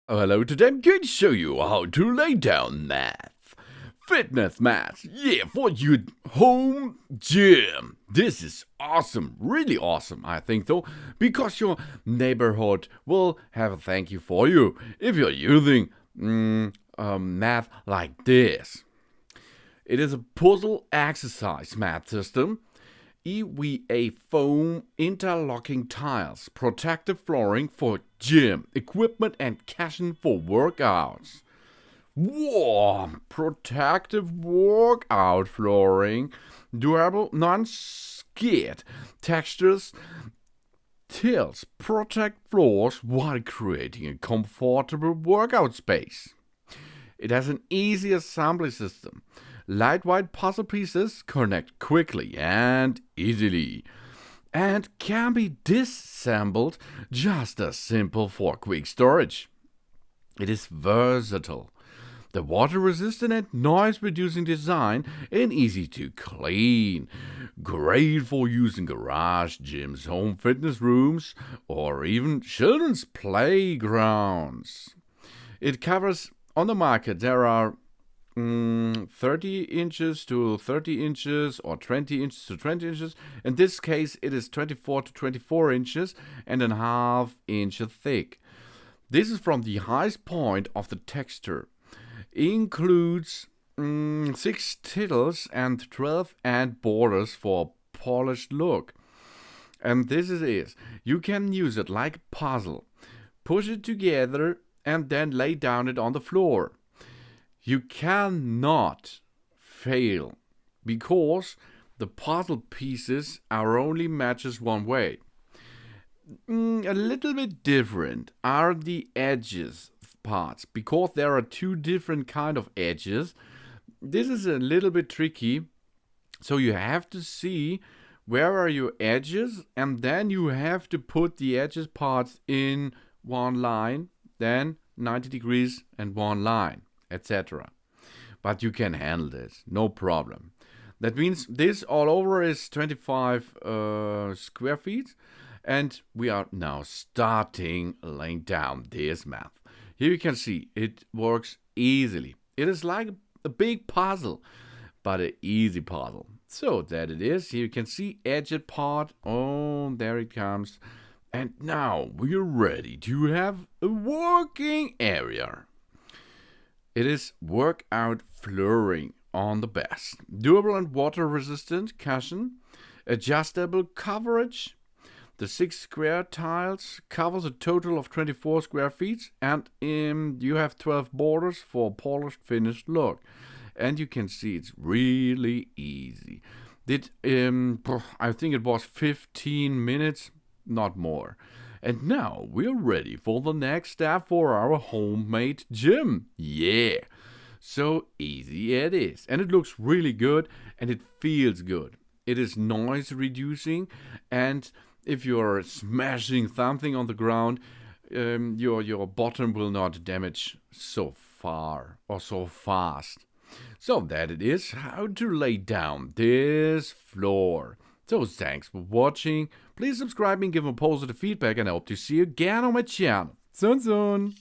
Oh, hello, today I'm going to show you how to lay down fitness mats, for your home gym. This is awesome, really awesome, I think though, because your neighborhood will have a thank you for you if you're using a mat like this. It is a puzzle exercise mat system. EVA foam interlocking tiles, protective flooring for gym equipment and cushion for workouts. Whoa! Protective workout flooring, durable, non-skid textures, tilts protect floors while creating a comfortable workout space. It has an easy assembly system. Lightweight puzzle pieces connect quickly and easily, and can be disassembled just as simple for quick storage. It is versatile. The water-resistant and noise-reducing design and easy to clean. Great for use in garage, gyms, home fitness rooms, or even children's playgrounds. It covers, on the market, there are 30 inches to 30 inches or 20 inches to 20 inches. In this case, it is 24 to 24 inches and a half inch thick. This is from the highest point of the texture. Includes 6 tittles and 12 end borders for a polished look. And this is it. You can use it like a puzzle. Push it together and then lay down it on the floor. You cannot fail because the puzzle pieces are only matches one way. A little bit different are the edges parts because there are two different kind of edges. This is a little bit tricky, so you have to see where are your edges, and then you have to put the edges parts in one line, then 90 degrees and one line, etc. But you can handle this, no problem. That means this all over is 25 square feet, and we are now starting laying down this mat. Here you can see it works easily. It is like a big puzzle, but an easy puzzle. So that it is. Here you can see edged part. Oh, there it comes. And now we're ready to have a working area. It is workout flooring on the best. Durable and water resistant cushion. Adjustable coverage. The 6 square tiles covers a total of 24 square feet, and you have 12 borders for a polished finished look. And you can see it's really easy. I think it was 15 minutes, not more. And now we're ready for the next step for our homemade gym. Yeah! So easy it is. And it looks really good and it feels good. It is noise reducing, and if you're smashing something on the ground, your bottom will not damage so far or so fast. So that it is how to lay down this floor. So thanks for watching. Please subscribe and give a positive feedback, and I hope to see you again on my channel. Soon.